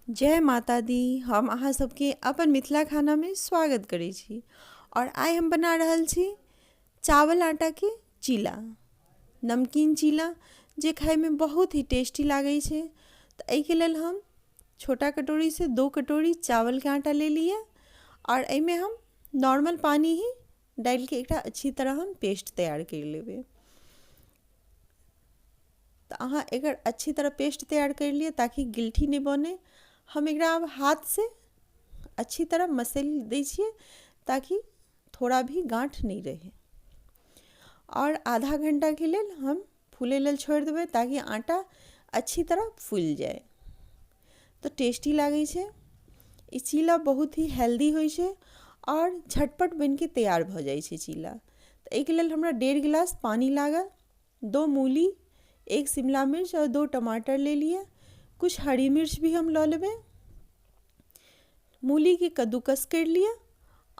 जय माता दी। हम अहाँ सबके अपन मिथिला खाना में स्वागत करै छी। और आइ हम बना रहल छी चावल आटा के चीला, नमकीन चीला जे खाए में बहुत ही टेस्टी लागै छै। तो एहि के लेल हम छोटा कटोरी से 2 कटोरी चावल के आटा ले लिए और एमे हम नॉर्मल पानी ही डाल के एकरा अच्छी तरह हम पेस्ट तैयार कर लेबै। तो अहाँ एकर अच्छी तरह पेस्ट तैयार कर लिए ताकि गिलठी नहीं बने। हम एकरा अब हाथ से अच्छी तरह मसल दै छियै ताकि थोड़ा भी गांठ नहीं रहे। और आधा घंटा के लेल हम फूले लेल छोड़ देबै ताकि आटा अच्छी तरह फूल जाए। तो टेस्टी लागै छै। ई चीला बहुत ही हेल्दी होइ छै और झटपट बन के तैयार भ जाइ छै चीला। तो एहि के लेल हमरा 1.5 गिलास पानी लागल, 2 मूली, 1 शिमला मिर्च और 2 टमाटर ले लिए। कुछ हरी मिर्च भी हम लऽ लेबै। मूली के कद्दूकस कर लिए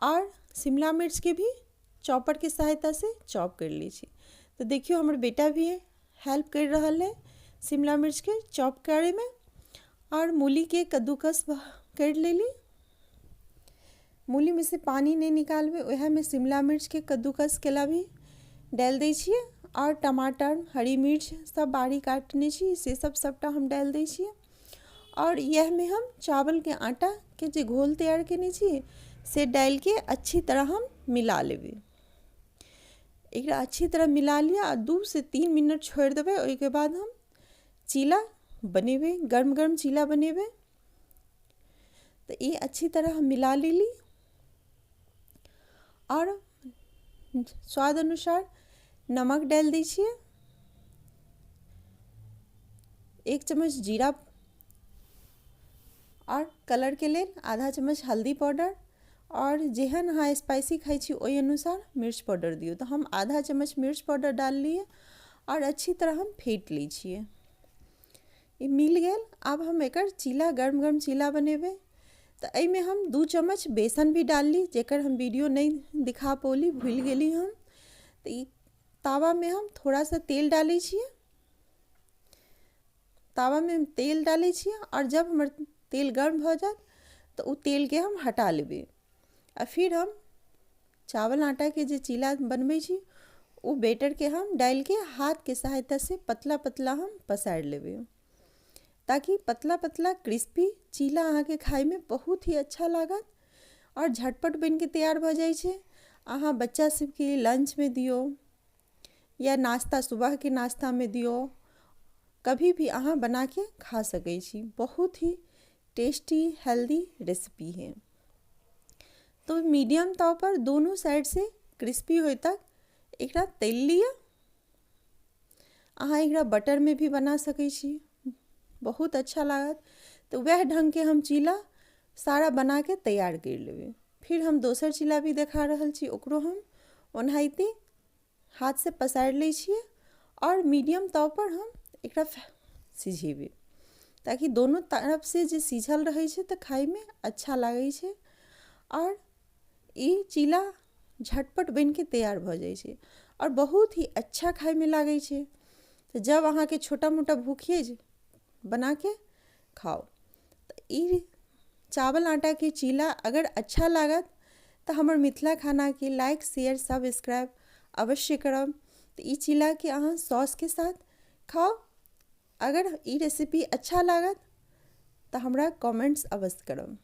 और शिमला मिर्च के भी चॉपर के सहायता से चॉप कर ली छी। तो देखियो हमर बेटा भी हेल्प कर रहा है शिमला मिर्च के चॉप करे में। और मूली के कद्दूकस कर लेली। मूली में से पानी नहीं निकालबे, वह में शिमला मिर्च के कद्दूकस केला भी डाल दै छियै। और टमाटर, हरी मिर्च सब बारीक काटने छी से सब सबटा हम डाल दै छियै। और यह में हम चावल के आटा के जे घोल तैयार केने छी से डाल के अच्छी तरह हम मिला लेबै। एकरा अच्छी तरह मिला लिया और 2 से 3 मिनट छोड़ देबै। ओहि के बाद हम चीला बनेबै, गर्म गर्म चीला बनेबै। तो ये अच्छी तरह हम मिला लेली और स्वाद अनुसार नमक डाल दै छियै, 1 चम्मच जीरा और कलर के लेल आधा चम्मच हल्दी पाउडर। और जेहन अहाँ स्पाइसी खाई छी ओहि अनुसार मिर्च पाउडर दियो। तो हम आधा चम्मच मिर्च पाउडर डाल लिए और अच्छी तरह हम फेंट ली छियै। ये मिल गेल। अब हम एकर चीला गर्म गर्म चीला बनेबै। तो एहि में हम 2 चम्मच बेसन भी डाल ली, जेकर हम वीडियो नहीं दिखा पौली, भूल गेली हम। तो ये तावा में हम थोड़ा सा तेल डालै छियै। तावा में हम तेल डालै छियै और जब हमर तेल गर्म हो जात तो उ तेल के हम हटा लेबै। और फिर हम चावल आटा के जे चीला बनबै छी उ बेटर के हम डाल के हाथ के सहायता से पतला पतला हम पसार लेबै ताकि पतला पतला क्रिस्पी चीला अहाँ के खाए में बहुत ही अच्छा लागत और झटपट बन के तैयार भ जाइ छै। अहाँ बच्चा सब के लंच में दियो या नाश्ता, सुबह के नाश्ता में दियो, कभी भी अहाँ बना के खा सकै छी। बहुत ही टेस्टी हेल्दी रेसिपी है। तो मीडियम ताव पर दोनों साइड से क्रिस्पी होय तक एकरा तल लिया। अहाँ एकरा बटर में भी बना सकै छी, बहुत अच्छा लागत। तो वह ढंग के हम चीला सारा बना के तैयार कर लेबै। फिर हम दोसर चीला भी देखा रहल छी, ओकरो हम ओनाहिते हाथ से पसार लै छियै और मीडियम ताव पर हम एकरा सिझेबै ताकि दोनों तरफ से जे सिझल रहे छै तो खाए में अच्छा लागै छै। और ये चीला झटपट बन के तैयार भ जाइ छै और बहुत ही अच्छा खाए में लागै छै। तो जब अहाँ के छोटा मोटा भूखिए जे बना के खाओ। तो ये चावल आटा के चीला अगर अच्छा लागत तो हमर मिथिला खाना के लाइक, शेयर, सब्सक्राइब अवश्य करब। तो ये चीला के अहाँ सॉस के साथ खाओ। अगर ये रेसिपी अच्छा लागत तो हमरा कमेंट्स अवश्य करब।